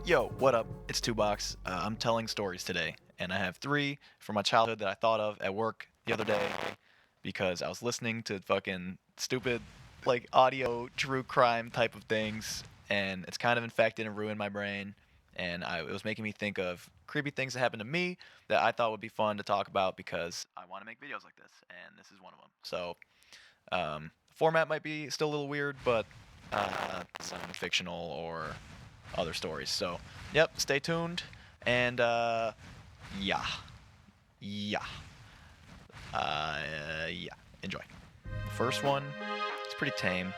Yo, what up? It's Two Box. I'm telling stories today, and I have three from my childhood that I thought of at work the other day because I was listening to fucking stupid, like audio true crime type of things, and it's kind of infected and ruined my brain. It was making me think of creepy things that happened to me that I thought would be fun to talk about because I want to make videos like this, and this is one of them. Format might be still a little weird, but some fictional or other stories. So, yep, stay tuned. And, yeah. Yeah. Yeah. Enjoy. The first one, it's pretty tame.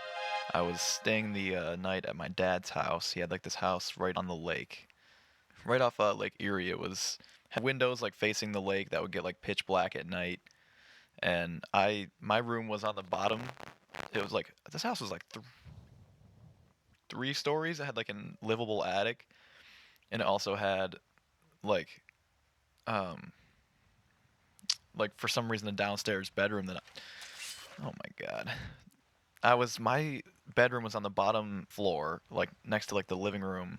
I was staying the night at my dad's house. He had like this house right on the lake, right off Lake Erie. It was had windows like facing the lake that would get like pitch black at night. And my room was on the bottom. It was like this house was like 3 stories. It had like a livable attic, and it also had like um for some reason a downstairs bedroom oh my god. My bedroom was on the bottom floor, like next to like the living room,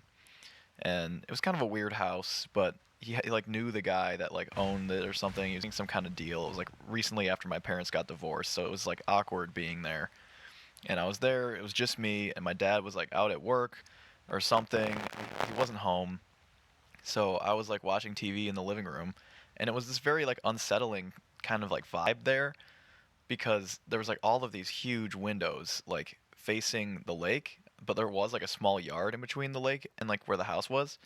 and it was kind of a weird house, but he like knew the guy that like owned it or something. He was doing some kind of deal. It was like recently after my parents got divorced, so it was like awkward being there. And I was there, it was just me, and my dad was like out at work or something. He wasn't home. So I was like watching TV in the living room, and it was this very like unsettling kind of like vibe there because there was like all of these huge windows like facing the lake, but there was like a small yard in between the lake and like where the house was.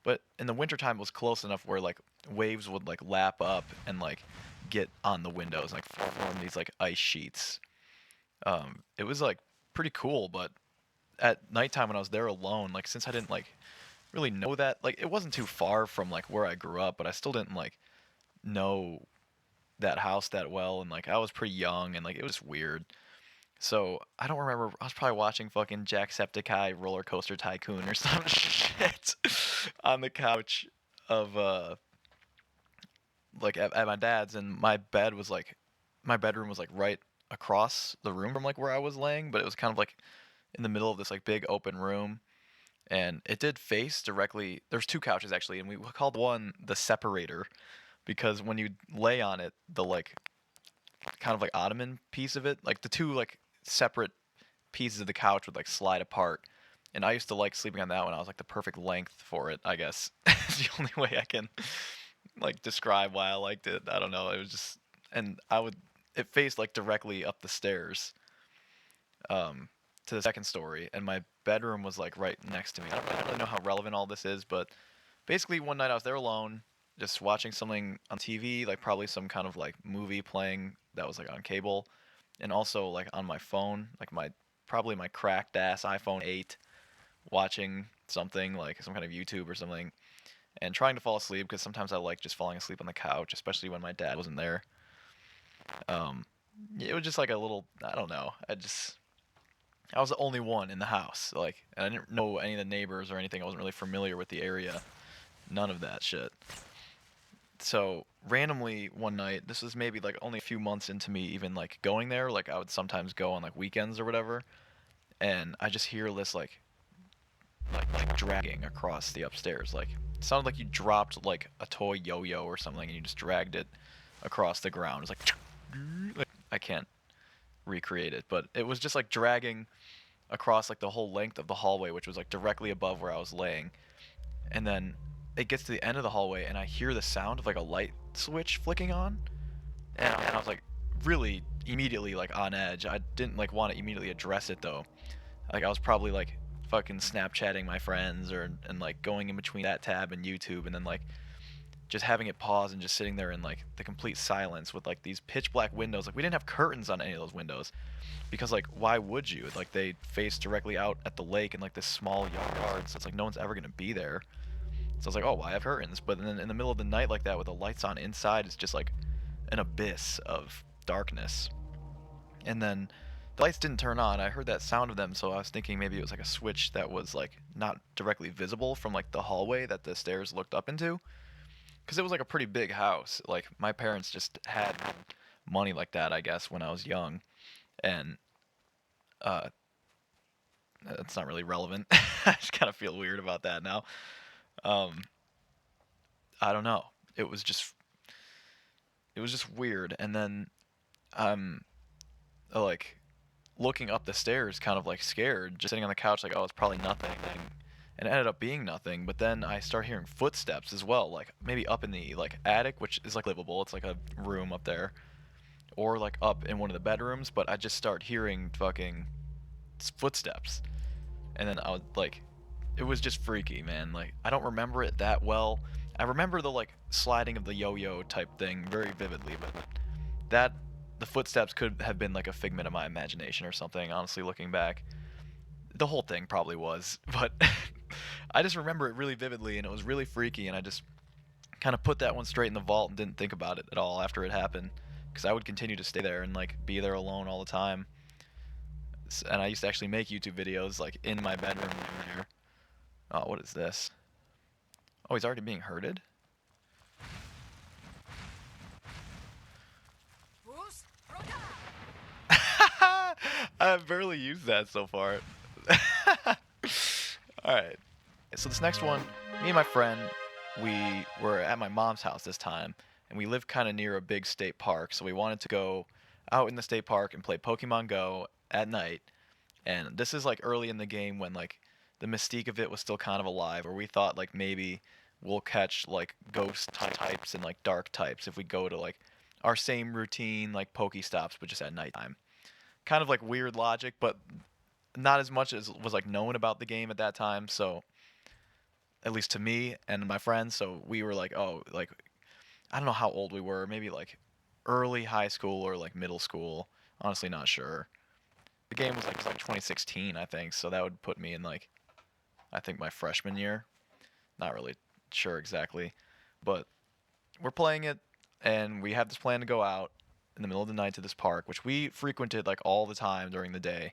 But in the wintertime it was close enough where like waves would like lap up and like get on the windows, like form these like ice sheets. It was like pretty cool, but at nighttime when I was there alone, like since I didn't like really know that, like it wasn't too far from like where I grew up, but I still didn't like know that house that well, and like I was pretty young and like it was weird. So I don't remember. I was probably watching fucking Jacksepticeye Roller Coaster Tycoon or some shit on the couch of at my dad's, and my bedroom was like right across the room from like where I was laying, but it was kind of like in the middle of this like big open room, and it did face directly. There's two couches actually, and we called one the separator because when you lay on it, the like kind of like ottoman piece of it, like the two like separate pieces of the couch would like slide apart. And I used to like sleeping on that one. I was like the perfect length for it, I guess. It's the only way I can like describe why I liked it. I don't know. It was just and I would it faced like directly up the stairs um to the second story, and my bedroom was like right next to me. I don't really know how relevant all this is, but basically one night I was there alone just watching something on TV, like probably some kind of like movie playing that was like on cable, and also like on my phone, like my cracked ass iPhone 8, watching something like some kind of YouTube or something, and trying to fall asleep because sometimes I like just falling asleep on the couch, especially when my dad wasn't there. Um, it was just like a little, I don't know. I was the only one in the house, like, and I didn't know any of the neighbors or anything. I wasn't really familiar with the area. None of that shit. So randomly one night, this was maybe like only a few months into me even like going there. Like I would sometimes go on like weekends or whatever, and I just hear this like dragging across the upstairs. Like it sounded like you dropped like a toy yo-yo or something, and you just dragged it across the ground. It's like I can't recreate it, but it was just like dragging across like the whole length of the hallway, which was like directly above where I was laying. And then it gets to the end of the hallway, and I hear the sound of like a light switch flicking on, and I was like really immediately like on edge. I didn't like want to immediately address it though. Like I was probably like fucking Snapchatting my friends or and like going in between that tab and YouTube, and then like just having it pause and just sitting there in like the complete silence with like these pitch black windows. Like we didn't have curtains on any of those windows because like why would you? Like they face directly out at the lake in like this small yard, so it's like no one's ever gonna be there. So I was like, oh, why have curtains? But then in the middle of the night like that with the lights on inside, it's just like an abyss of darkness. And then the lights didn't turn on. I heard that sound of them, so I was thinking maybe it was like a switch that was like not directly visible from like the hallway that the stairs looked up into. Because it was like a pretty big house. Like my parents just had money like that, I guess, when I was young, and uh, it's not really relevant. I just kind of feel weird about that now. Um, I don't know. It was just it was just weird. And then I'm like looking up the stairs, kind of like scared, just sitting on the couch, like, oh, it's probably nothing. And it ended up being nothing. But then I start hearing footsteps as well, like maybe up in the like attic, which is like livable. It's like a room up there, or like up in one of the bedrooms. But I just start hearing fucking footsteps, and then I was like, it was just freaky, man. Like I don't remember it that well. I remember the like sliding of the yo-yo type thing very vividly, but that the footsteps could have been like a figment of my imagination or something. Honestly, looking back, the whole thing probably was, but I just remember it really vividly, and it was really freaky. And I just kind of put that one straight in the vault and didn't think about it at all after it happened, because I would continue to stay there and like be there alone all the time. And I used to actually make YouTube videos like in my bedroom there. Oh, what is this? Oh, he's already being herded? I've barely used that so far. Alright. So this next one, me and my friend, we were at my mom's house this time, and we live kind of near a big state park, so we wanted to go out in the state park and play Pokemon Go at night. And this is like early in the game when like the mystique of it was still kind of alive, or we thought like maybe we'll catch like ghost types and like dark types if we go to like our same routine like Pokestops, but just at nighttime. Kind of like weird logic, but not as much as was like known about the game at that time. So at least to me and my friends, so we were like, oh, like I don't know how old we were, maybe like early high school or like middle school. Honestly, not sure. The game was like 2016, I think, so that would put me in like I think my freshman year. Not really sure exactly, but we're playing it, and we have this plan to go out in the middle of the night to this park, which we frequented like all the time during the day.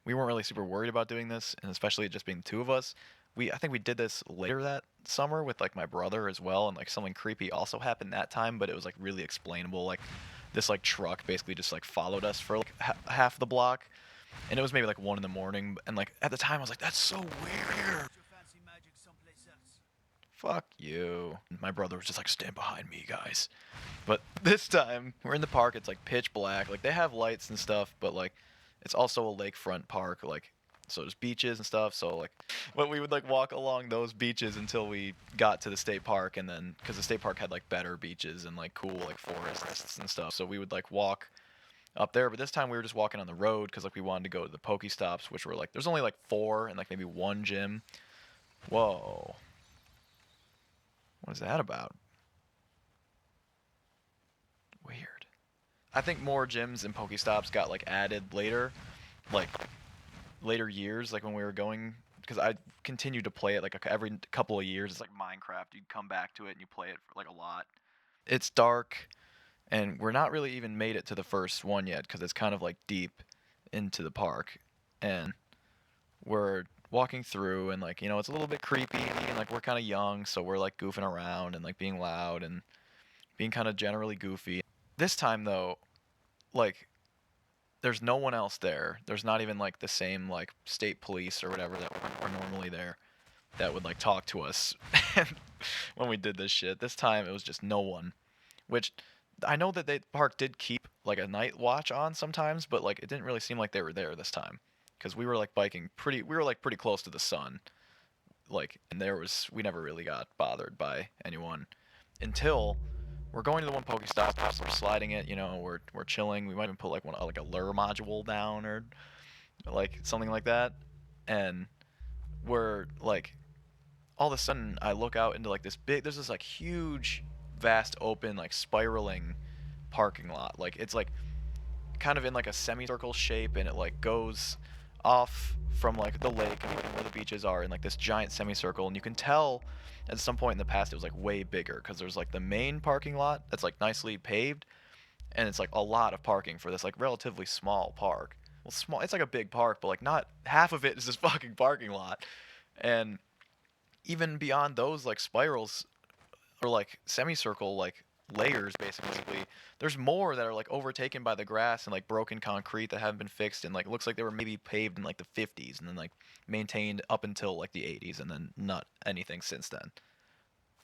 We weren't really super worried about doing this, and especially it just being the two of us. I think we did this later that summer with like my brother as well, and like something creepy also happened that time, but it was like really explainable. Like this like truck basically just like followed us for like half the block, and it was maybe like 1 in the morning, and like at the time I was like, that's so weird. Fuck you. My brother was just like, stand behind me, guys. But this time, we're in the park. It's like pitch black. Like they have lights and stuff, but like it's also a lakefront park. Like so there's beaches and stuff. So like, but we would like walk along those beaches until we got to the state park, and then because the state park had like better beaches and like cool like forests and stuff. So we would like walk up there. But this time we were just walking on the road because like we wanted to go to the Pokestops, which were like there's only like four and like maybe one gym. Whoa, what is that about? Weird. I think more gyms and Pokestops got like added later, like later years, like when we were going, because I continued to play it like every couple of years. It's like Minecraft. You come back to it and you play it for like a lot. It's dark, and we're not really even made it to the first one yet because it's kind of like deep into the park, and we're walking through, and like it's a little bit creepy, and like we're kind of young, so we're like goofing around and like being loud and being kind of generally goofy. This time though, like there's no one else there. There's not even like the same like state police or whatever that were normally there that would like talk to us when we did this shit. This time it was just no one. Which I know that the park did keep like a night watch on sometimes, but like it didn't really seem like they were there this time because we were like biking pretty. We were like pretty close to the sun. Like and we never really got bothered by anyone until we're going to the one Pokestop. We're sliding it. We're chilling. We might even put like like a lure module down or like something like that. And we're like, all of a sudden, I look out into like this big. There's this like huge, vast, open, like spiraling parking lot. Like it's like kind of in like a semicircle shape, and it like goes off from like the lake and where the beaches are in like this giant semicircle, and you can tell at some point in the past it was like way bigger because there's like the main parking lot that's like nicely paved, and it's like a lot of parking for this like relatively small park. Well, small, it's like a big park, but like not half of it is this fucking parking lot. And even beyond those like spirals or like semicircle like layers basically. There's more that are like overtaken by the grass and like broken concrete that haven't been fixed and like looks like they were maybe paved in like the 50s and then like maintained up until like the 80s and then not anything since then.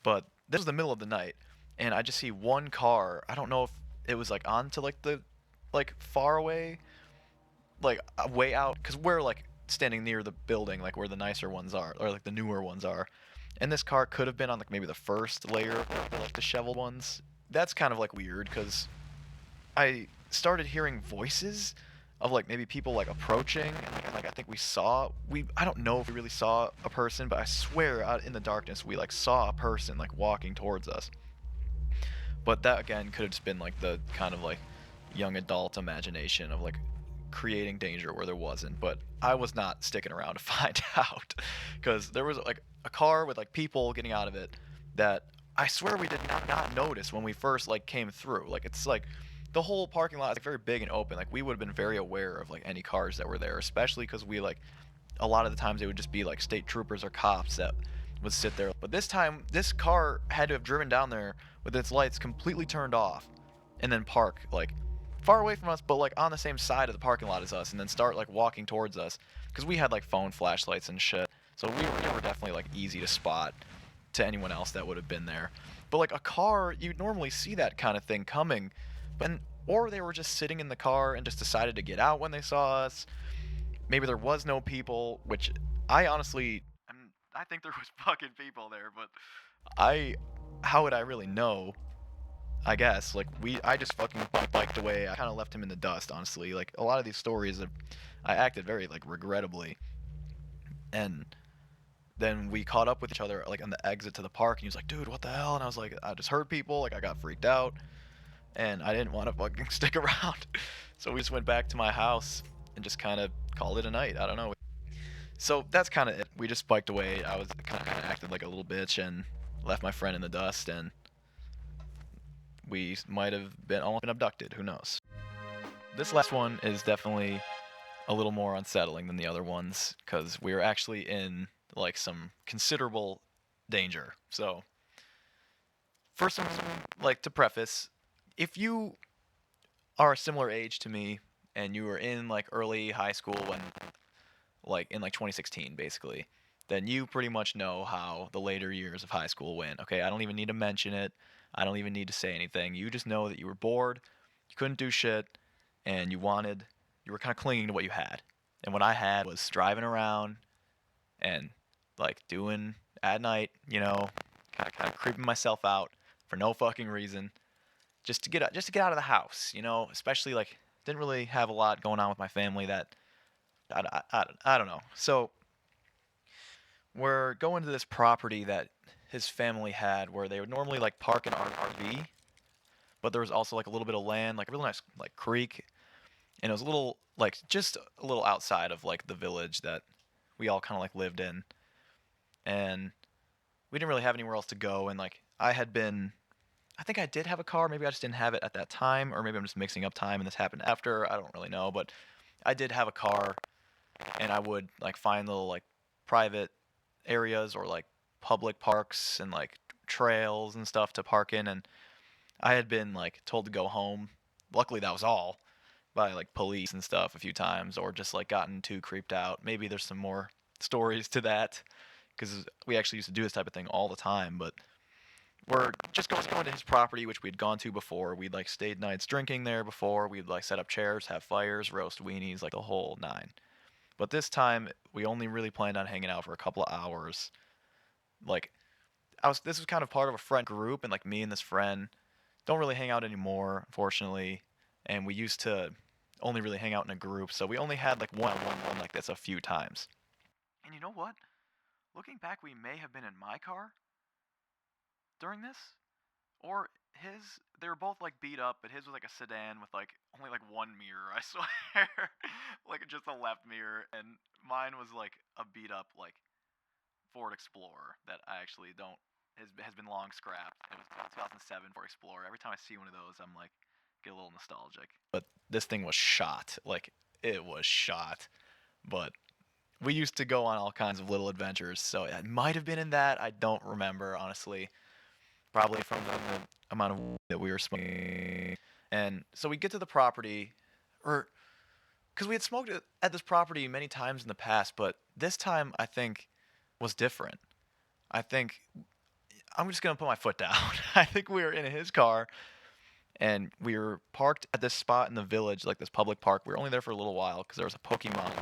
But this was the middle of the night and I just see one car. I don't know if it was like onto like the like far away like way out because we're like standing near the building like where the nicer ones are or like the newer ones are, and this car could have been on like maybe the first layer of the like disheveled ones. That's kind of like weird because I started hearing voices of like maybe people like approaching and like I think we I don't know if we really saw a person, but I swear out in the darkness we like saw a person like walking towards us. But that again could have just been like the kind of like young adult imagination of like creating danger where there wasn't. But I was not sticking around to find out because there was like a car with like people getting out of it that I swear we did not notice when we first like came through. Like it's like the whole parking lot is like very big and open. Like we would have been very aware of like any cars that were there, especially because we like a lot of the times it would just be like state troopers or cops that would sit there. But this time, this car had to have driven down there with its lights completely turned off and then park like far away from us, but like on the same side of the parking lot as us, and then start like walking towards us because we had like phone flashlights and shit. So we were definitely like easy to spot to anyone else that would have been there. But like a car, you'd normally see that kind of thing coming, but or they were just sitting in the car and just decided to get out when they saw us. Maybe there was no people, which I honestly, I think there was fucking people there, but I, how would I really know? I guess like I just fucking biked away. I kind of left him in the dust, honestly. Like a lot of these stories, I acted very like regrettably, and then we caught up with each other like on the exit to the park, and he was like, "Dude, what the hell?" And I was like, "I just heard people. Like I got freaked out, and I didn't want to fucking stick around." So we just went back to my house and just kind of called it a night. I don't know. So that's kind of it. We just biked away. I was kind of acted like a little bitch and left my friend in the dust, and we might have been almost been abducted. Who knows? This last one is definitely a little more unsettling than the other ones because we're actually in like some considerable danger. So first, like to preface, if you are a similar age to me and you were in like early high school when like in like 2016 basically, then you pretty much know how the later years of high school went. Okay, I don't even need to mention it. I don't even need to say anything. You just know that you were bored, you couldn't do shit, and you were kind of clinging to what you had. And what I had was driving around and like doing at night, kind of creeping myself out for no fucking reason, just to get out of the house, especially like didn't really have a lot going on with my family that I don't know. So we're going to this property that his family had where they would normally like park an RV, but there was also like a little bit of land, like a really nice like creek, and it was a little like just a little outside of like the village that we all kind of like lived in, and we didn't really have anywhere else to go. And like I think I did have a car, maybe I just didn't have it at that time, or maybe I'm just mixing up time and this happened after. I don't really know, but I did have a car, and I would like find little like private areas or like public parks and like trails and stuff to park in, and I had been like told to go home. Luckily that was all by like police and stuff a few times, or just like gotten too creeped out. Maybe there's some more stories to that because we actually used to do this type of thing all the time. But we're just going to his property, which we'd gone to before. We'd like stayed nights drinking there before. We'd like set up chairs, have fires, roast weenies, like the whole nine. But this time we only really planned on hanging out for a couple of hours. Like this was kind of part of a friend group, and like me and this friend don't really hang out anymore, unfortunately. And we used to only really hang out in a group, so we only had like one like this a few times. And you know what? Looking back, we may have been in my car during this, or his. They were both like beat up, but his was like a sedan with like only like one mirror, I swear. Like just a left mirror, and mine was like a beat up like Ford Explorer that I actually don't has been long scrapped. It was 2007 Ford Explorer. Every time I see one of those, I'm like get a little nostalgic. But this thing was shot. Like it was shot. But we used to go on all kinds of little adventures, so it might have been in that. I don't remember honestly. Probably from amount of weed that we were smoking. And so we get to the property, or because we had smoked at this property many times in the past, but this time I think was different. I think I'm just gonna put my foot down. I think we were in his car and we were parked at this spot in the village, like this public park. We were only there for a little while because there was a Pokemon.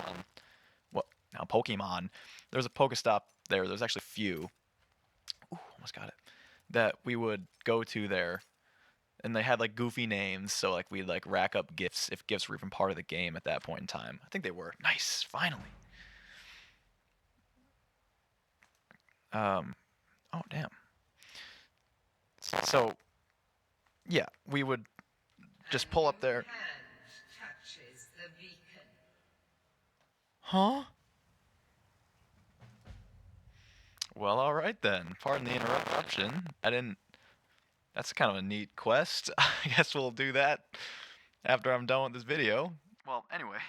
What now? Pokemon. There was a Pokestop there. There's actually a few. Ooh, almost got it. That we would go to there, and they had like goofy names. So like we'd like rack up gifts if gifts were even part of the game at that point in time. I think they were. Nice, finally. Um. Oh damn. So yeah, we would just pull up there. Huh? Well, all right then. Pardon the interruption. I didn't. That's kind of a neat quest. I guess we'll do that after I'm done with this video. Well, anyways.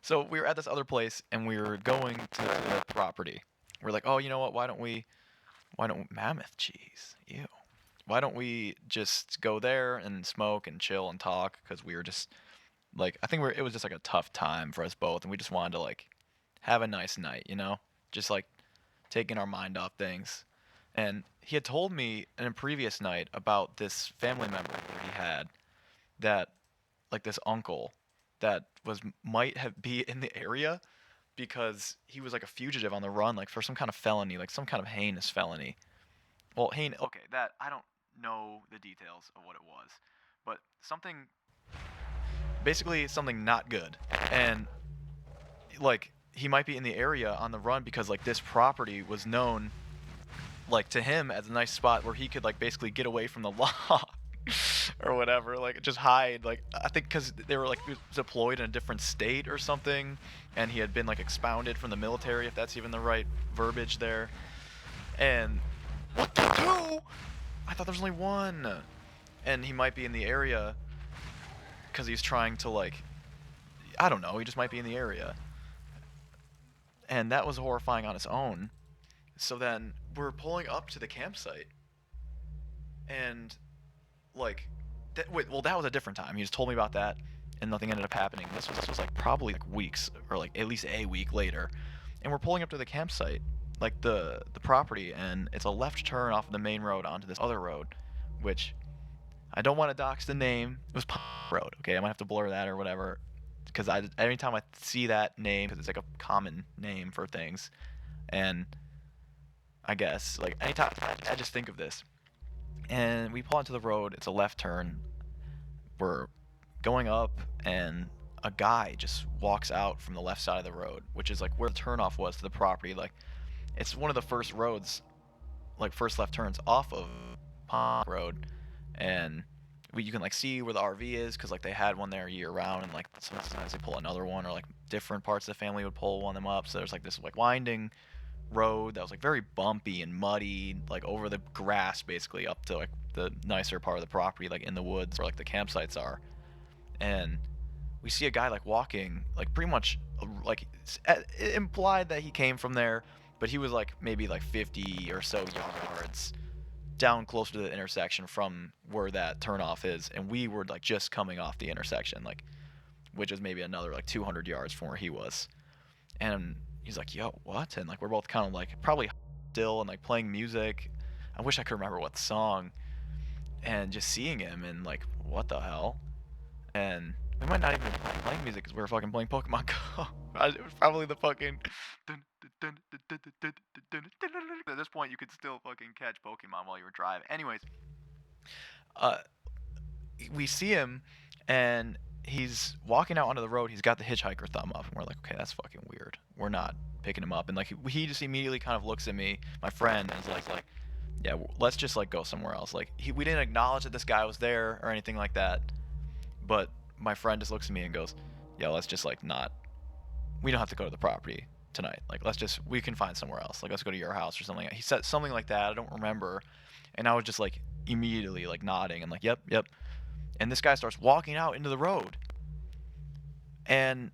So we were at this other place and we were going to the property. We're like, oh, you know what? Why don't mammoth cheese? Ew. Why don't we just go there and smoke and chill and talk? Because we were just like, I think it was just like a tough time for us both, and we just wanted to like have a nice night, you know, just like taking our mind off things. And he had told me in a previous night about this family member that he had, that like this uncle that was might have be in the area because he was like a fugitive on the run, like for some kind of felony, like some kind of heinous felony. Well, okay, that I don't know the details of what it was, but basically something not good. And like he might be in the area on the run because like this property was known like to him as a nice spot where he could like basically get away from the law or whatever, like just hide. Like I think because they were like deployed in a different state or something, and he had been like expounded from the military, if that's even the right verbiage there. And what the two? I thought there was only one. And he might be in the area because he's trying to like, I don't know, he just might be in the area. And that was horrifying on its own. So then we're pulling up to the campsite, and like, well, that was a different time. He just told me about that, and nothing ended up happening. This was like probably like weeks, or like at least a week later, and we're pulling up to the campsite, like the property, and it's a left turn off of the main road onto this other road, which I don't want to dox the name. It was Road. Okay, I might have to blur that or whatever, because every time I see that name, because it's like a common name for things, and I guess like anytime I just think of this. And we pull onto the road. It's a left turn. We're going up, and a guy just walks out from the left side of the road, which is like where the turnoff was to the property. Like it's one of the first roads, like first left turns off of Pond Road, and you can like see where the RV is because like they had one there year round, and like sometimes they pull another one, or like different parts of the family would pull one of them up. So there's like this like winding road that was like very bumpy and muddy, like over the grass basically up to like the nicer part of the property, like in the woods where like the campsites are. And we see a guy like walking, like pretty much like it implied that he came from there, but he was like maybe like 50 or so yards down closer to the intersection from where that turnoff is, and we were like just coming off the intersection, like which is maybe another like 200 yards from where he was. And he's like, yo, what? And like we're both kind of like probably still and like playing music. I wish I could remember what song. And just seeing him and like, what the hell? And we might not even be playing music because we were fucking playing Pokemon Go. It was probably the fucking. At this point, you could still fucking catch Pokemon while you were driving. Anyways, uh, we see him, and he's walking out onto the road. He's got the hitchhiker thumb up, and we're like, okay, that's fucking weird. We're not picking him up. And like he just immediately kind of looks at me, my friend, and is like, yeah, let's just like go somewhere else. Like we didn't acknowledge that this guy was there or anything like that, but my friend just looks at me and goes, yeah, let's just like not. We don't have to go to the property tonight. Like we can find somewhere else. Like let's go to your house or something. He said something like that. I don't remember. And I was just like immediately like nodding and like, yep, yep. And this guy starts walking out into the road, and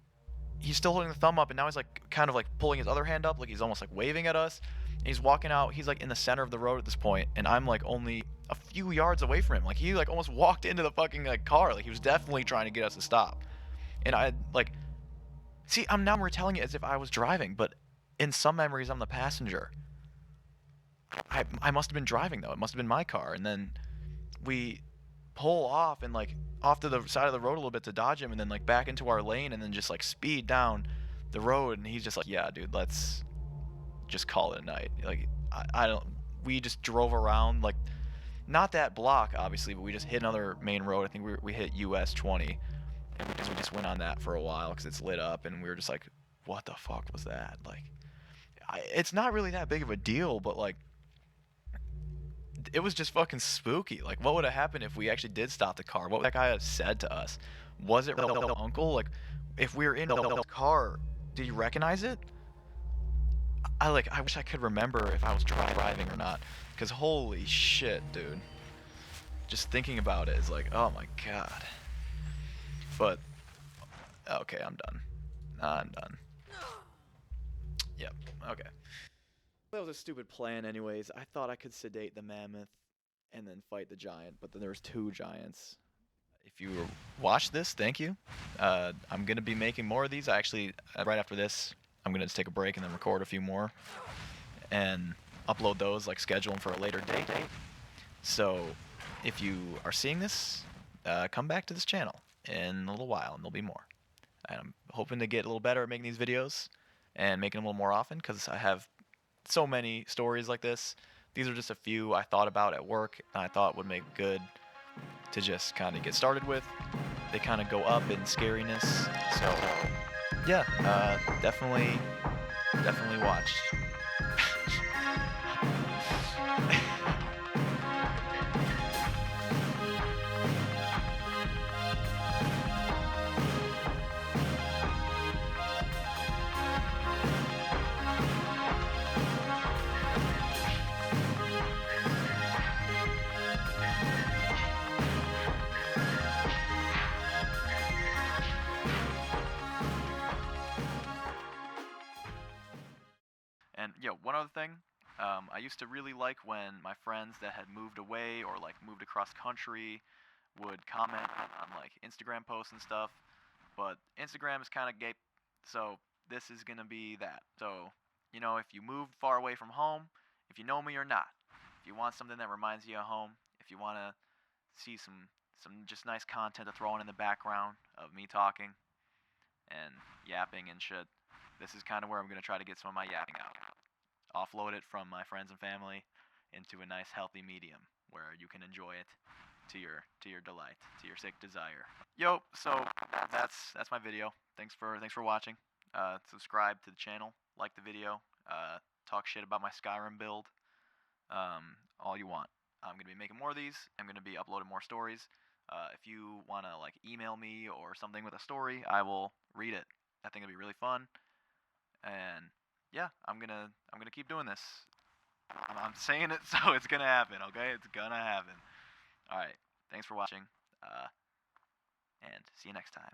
he's still holding the thumb up, and now he's like kind of like pulling his other hand up, like he's almost like waving at us. And he's walking out. He's like in the center of the road at this point, and I'm like only a few yards away from him. Like he like almost walked into the fucking like car. Like he was definitely trying to get us to stop. And I like see, I'm now retelling it as if I was driving, but in some memories I'm the passenger. I must have been driving though. It must have been my car. And then we pull off and like off to the side of the road a little bit to dodge him, and then like back into our lane, and then just like speed down the road. And he's just like, yeah, dude, let's just call it a night. Like I don't. We just drove around like not that block obviously, but we just hit another main road. I think we hit US 20, and we just went on that for a while because it's lit up, and we were just like, what the fuck was that? Like, it's not really that big of a deal, but like it was just fucking spooky. Like, what would have happened if we actually did stop the car? What would that guy have said to us? Was it real uncle? Like, if we were in the car, did you recognize it? I wish I could remember if I was driving or not. Because holy shit, dude. Just thinking about it is like, oh my god. But, okay, I'm done. I'm done. Yep, okay. That was a stupid plan anyways. I thought I could sedate the mammoth and then fight the giant, but then there was two giants. If you watched this, thank you. I'm gonna be making more of these. I actually, right after this, I'm gonna just take a break and then record a few more and upload those, like schedule them for a later date. So if you are seeing this, come back to this channel in a little while and there'll be more. And I'm hoping to get a little better at making these videos and making them a little more often because I have so many stories like this. These are just a few I thought about at work and I thought would make good to just kind of get started with. They kind of go up in scariness. So yeah, definitely watch. And one other thing, I used to really like when my friends that had moved away or like moved across country would comment on like Instagram posts and stuff. But Instagram is kind of gay, so this is gonna be that. So if you moved far away from home, if you know me or not, if you want something that reminds you of home, if you want to see some just nice content to throw in the background of me talking and yapping and shit, this is kind of where I'm gonna try to get some of my yapping out. Offload it from my friends and family into a nice healthy medium where you can enjoy it to your delight, to your sick desire. Yo, so that's my video. Thanks for watching. Subscribe to the channel, like the video, talk shit about my Skyrim build, all you want. I'm gonna be making more of these. I'm gonna be uploading more stories. If you wanna like email me or something with a story, I will read it. I think it'll be really fun. And yeah, I'm gonna keep doing this. I'm saying it, so it's gonna happen. Okay, it's gonna happen. All right. Thanks for watching. And see you next time.